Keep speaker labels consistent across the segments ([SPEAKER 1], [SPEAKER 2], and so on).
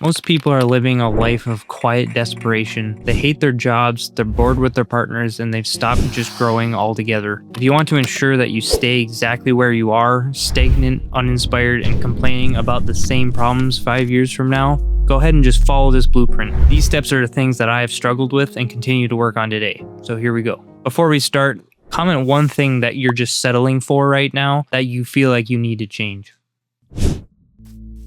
[SPEAKER 1] Most people are living a life of quiet desperation. They hate their jobs, they're bored with their partners, and they've stopped just growing altogether. If you want to ensure that you stay exactly where you are, stagnant, uninspired, and complaining about the same problems 5 years from now, go ahead and just follow this blueprint. These steps are the things that I have struggled with and continue to work on today. So here we go. Before we start, comment one thing that you're just settling for right now that you feel like you need to change.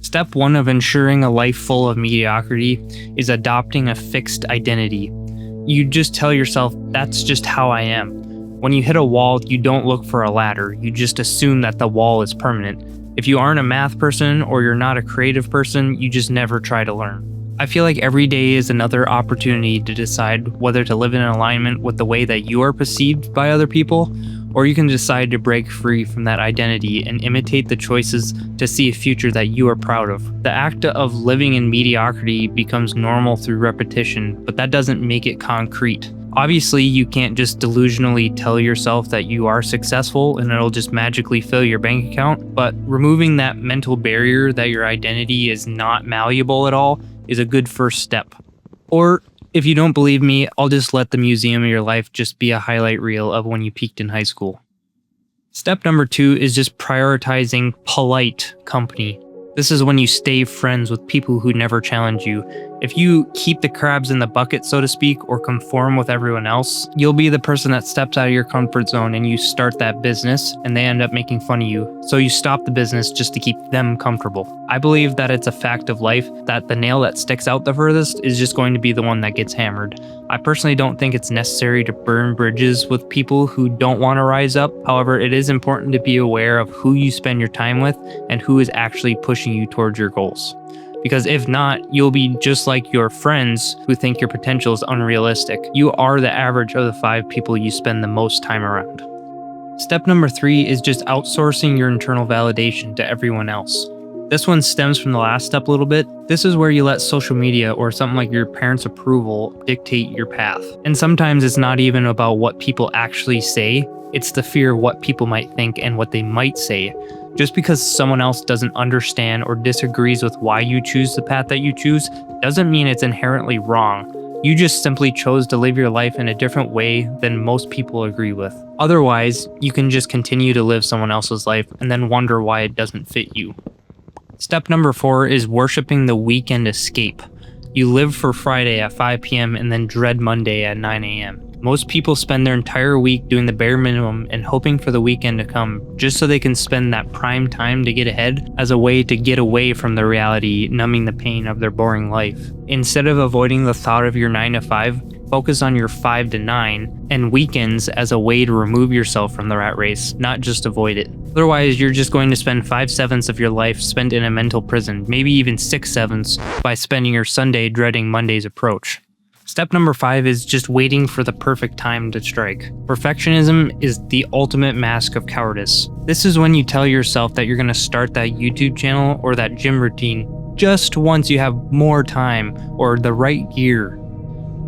[SPEAKER 1] Step 1 of ensuring a life full of mediocrity is adopting a fixed identity. You just tell yourself, that's just how I am. When you hit a wall, you don't look for a ladder. You just assume that the wall is permanent. If you aren't a math person or you're not a creative person, you just never try to learn. I feel like every day is another opportunity to decide whether to live in alignment with the way that you are perceived by other people, or you can decide to break free from that identity and imitate the choices to see a future that you are proud of. The act of living in mediocrity becomes normal through repetition, but that doesn't make it concrete. Obviously, you can't just delusionally tell yourself that you are successful and it'll just magically fill your bank account, but removing that mental barrier that your identity is not malleable at all is a good first step. Or if you don't believe me, I'll just let the museum of your life just be a highlight reel of when you peaked in high school. Step number 2 is just prioritizing polite company. This is when you stay friends with people who never challenge you. If you keep the crabs in the bucket, so to speak, or conform with everyone else, you'll be the person that steps out of your comfort zone and you start that business and they end up making fun of you. So you stop the business just to keep them comfortable. I believe that it's a fact of life that the nail that sticks out the furthest is just going to be the one that gets hammered. I personally don't think it's necessary to burn bridges with people who don't want to rise up. However, it is important to be aware of who you spend your time with and who is actually pushing you towards your goals. Because if not, you'll be just like your friends who think your potential is unrealistic. You are the average of the 5 people you spend the most time around. Step number 3 is just outsourcing your internal validation to everyone else. This one stems from the last step a little bit. This is where you let social media or something like your parents' approval dictate your path. And sometimes it's not even about what people actually say, it's the fear of what people might think and what they might say. Just because someone else doesn't understand or disagrees with why you choose the path that you choose doesn't mean it's inherently wrong. You just simply chose to live your life in a different way than most people agree with. Otherwise, you can just continue to live someone else's life and then wonder why it doesn't fit you. Step number 4 is worshiping the weekend escape. You live for Friday at 5 p.m. and then dread Monday at 9 a.m. Most people spend their entire week doing the bare minimum and hoping for the weekend to come, just so they can spend that prime time to get ahead as a way to get away from the reality, numbing the pain of their boring life. Instead of avoiding the thought of your 9 to 5, focus on your 5 to 9 and weekends as a way to remove yourself from the rat race, not just avoid it. Otherwise, you're just going to spend 5/7 of your life spent in a mental prison, maybe even 6/7 by spending your Sunday dreading Monday's approach. Step number 5 is just waiting for the perfect time to strike. Perfectionism is the ultimate mask of cowardice. This is when you tell yourself that you're going to start that YouTube channel or that gym routine just once you have more time or the right gear.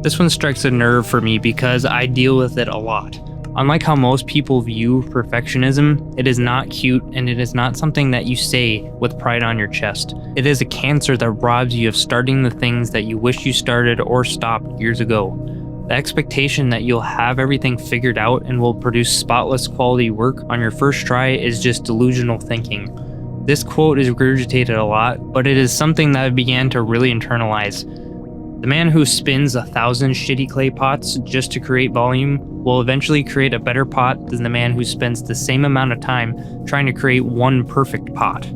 [SPEAKER 1] This one strikes a nerve for me because I deal with it a lot. Unlike how most people view perfectionism, it is not cute and it is not something that you say with pride on your chest. It is a cancer that robs you of starting the things that you wish you started or stopped years ago. The expectation that you'll have everything figured out and will produce spotless quality work on your first try is just delusional thinking. This quote is regurgitated a lot, but it is something that I began to really internalize. The man who spins 1,000 shitty clay pots just to create volume will eventually create a better pot than the man who spends the same amount of time trying to create one perfect pot.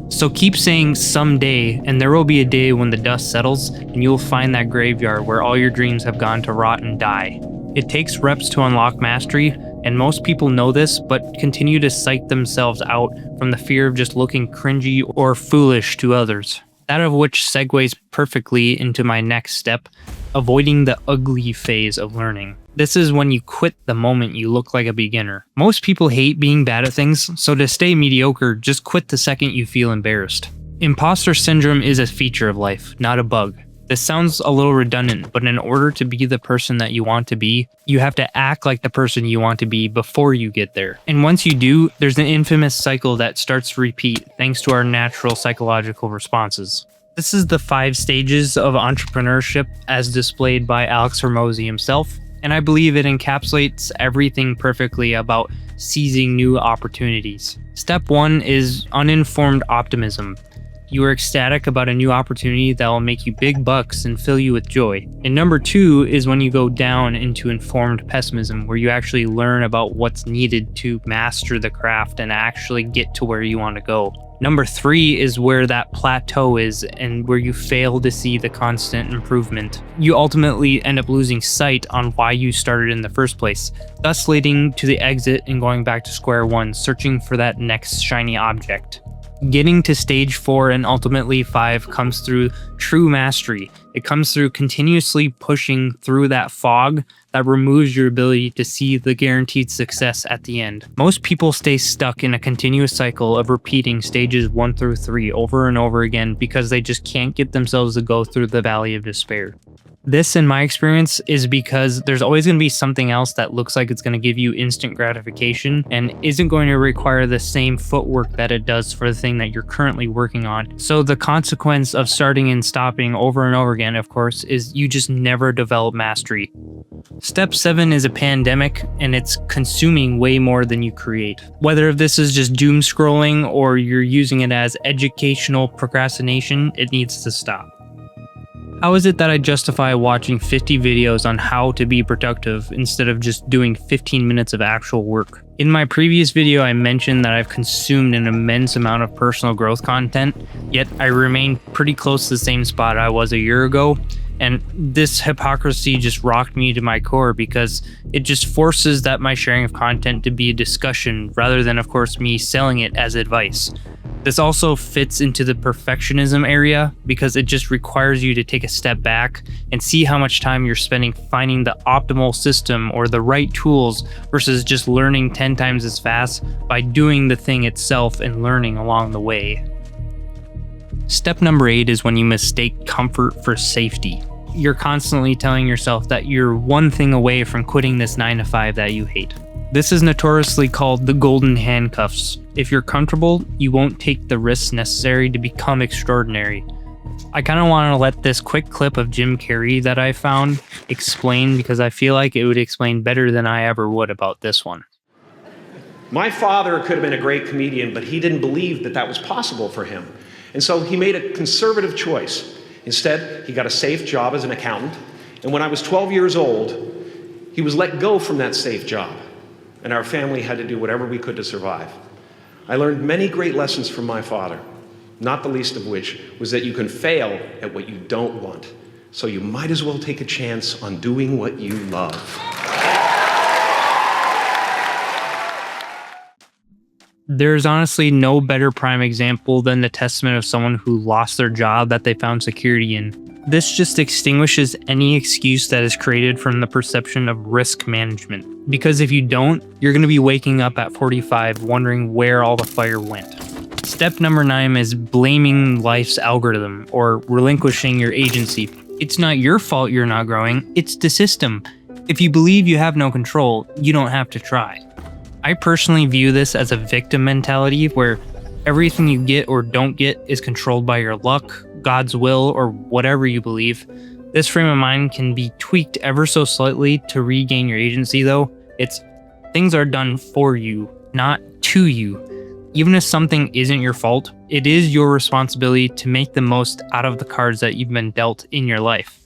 [SPEAKER 1] So keep saying someday, and there will be a day when the dust settles and you'll find that graveyard where all your dreams have gone to rot and die. It takes reps to unlock mastery, and most people know this, but continue to psych themselves out from the fear of just looking cringy or foolish to others. That of which segues perfectly into my next step, avoiding the ugly phase of learning. This is when you quit the moment you look like a beginner. Most people hate being bad at things, so to stay mediocre, just quit the second you feel embarrassed. Imposter syndrome is a feature of life, not a bug. This sounds a little redundant, but in order to be the person that you want to be, you have to act like the person you want to be before you get there. And once you do, there's an infamous cycle that starts to repeat thanks to our natural psychological responses. This is the 5 stages of entrepreneurship as displayed by Alex Hormozi himself, and I believe it encapsulates everything perfectly about seizing new opportunities. Step 1 is uninformed optimism. You are ecstatic about a new opportunity that will make you big bucks and fill you with joy. And number 2 is when you go down into informed pessimism, where you actually learn about what's needed to master the craft and actually get to where you want to go. Number 3 is where that plateau is and where you fail to see the constant improvement. You ultimately end up losing sight on why you started in the first place, thus leading to the exit and going back to square one, searching for that next shiny object. Getting to stage 4 and ultimately 5 comes through true mastery. It comes through continuously pushing through that fog that removes your ability to see the guaranteed success at the end. Most people stay stuck in a continuous cycle of repeating stages 1 through 3 over and over again because they just can't get themselves to go through the valley of despair. This, in my experience, is because there's always going to be something else that looks like it's going to give you instant gratification and isn't going to require the same footwork that it does for the thing that you're currently working on. So the consequence of starting and stopping over and over again, of course, is you just never develop mastery. Step 7 is a pandemic, and it's consuming way more than you create. Whether this is just doom scrolling or you're using it as educational procrastination, it needs to stop. How is it that I justify watching 50 videos on how to be productive instead of just doing 15 minutes of actual work? In my previous video, I mentioned that I've consumed an immense amount of personal growth content, yet I remain pretty close to the same spot I was a year ago. And this hypocrisy just rocked me to my core because it just forces that my sharing of content to be a discussion rather than, of course, me selling it as advice. This also fits into the perfectionism area because it just requires you to take a step back and see how much time you're spending finding the optimal system or the right tools versus just learning 10 times as fast by doing the thing itself and learning along the way. Step number 8 is when you mistake comfort for safety. You're constantly telling yourself that you're one thing away from quitting this 9-to-5 that you hate. This is notoriously called the golden handcuffs. If you're comfortable, you won't take the risks necessary to become extraordinary. I kind of want to let this quick clip of Jim Carrey that I found explain because I feel like it would explain better than I ever would about this one.
[SPEAKER 2] My father could have been a great comedian, but he didn't believe that that was possible for him. And so he made a conservative choice. Instead, he got a safe job as an accountant. And when I was 12 years old, he was let go from that safe job. And our family had to do whatever we could to survive. I learned many great lessons from my father, not the least of which was that you can fail at what you don't want. So you might as well take a chance on doing what you love.
[SPEAKER 1] There's honestly no better prime example than the testament of someone who lost their job that they found security in. This just extinguishes any excuse that is created from the perception of risk management. Because if you don't, you're going to be waking up at 45 wondering where all the fire went. Step number 9 is blaming life's algorithm or relinquishing your agency. It's not your fault you're not growing, it's the system. If you believe you have no control, you don't have to try. I personally view this as a victim mentality where everything you get or don't get is controlled by your luck, God's will, or whatever you believe. This frame of mind can be tweaked ever so slightly to regain your agency though. It's things are done for you, not to you. Even if something isn't your fault, it is your responsibility to make the most out of the cards that you've been dealt in your life.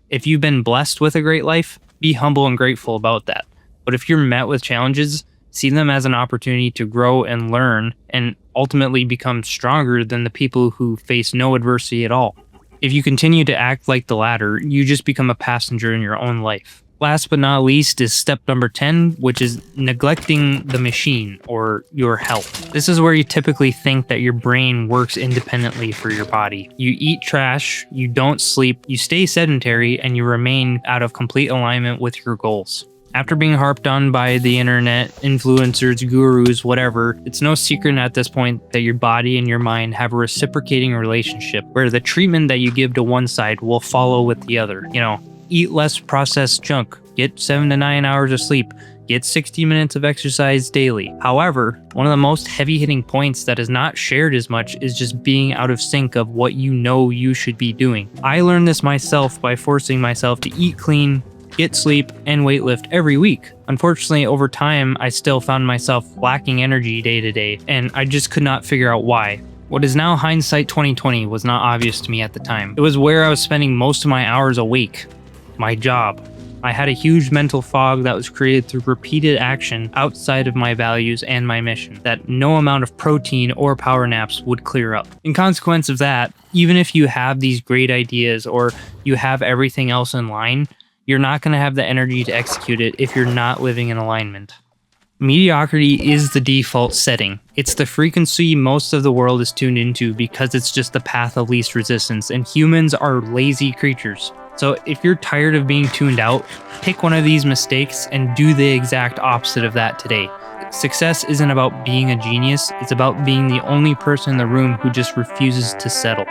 [SPEAKER 1] If you've been blessed with a great life, be humble and grateful about that. But if you're met with challenges, see them as an opportunity to grow and learn and ultimately become stronger than the people who face no adversity at all. If you continue to act like the latter, you just become a passenger in your own life. Last but not least is step number 10, which is neglecting the machine or your health. This is where you typically think that your brain works independently for your body. You eat trash, you don't sleep, you stay sedentary, and you remain out of complete alignment with your goals. After being harped on by the internet, influencers, gurus, whatever, it's no secret at this point that your body and your mind have a reciprocating relationship where the treatment that you give to one side will follow with the other. Eat less processed junk, get 7 to 9 hours of sleep, get 60 minutes of exercise daily. However, one of the most heavy-hitting points that is not shared as much is just being out of sync of what you know you should be doing. I learned this myself by forcing myself to eat clean, get sleep, and weightlift every week. Unfortunately, over time, I still found myself lacking energy day to day, and I just could not figure out why. What is now hindsight 2020 was not obvious to me at the time. It was where I was spending most of my hours awake, my job. I had a huge mental fog that was created through repeated action outside of my values and my mission that no amount of protein or power naps would clear up. In consequence of that, even if you have these great ideas or you have everything else in line, you're not going to have the energy to execute it if you're not living in alignment. Mediocrity is the default setting. It's the frequency most of the world is tuned into because it's just the path of least resistance, and humans are lazy creatures. So if you're tired of being tuned out, pick one of these mistakes and do the exact opposite of that today. Success isn't about being a genius, it's about being the only person in the room who just refuses to settle.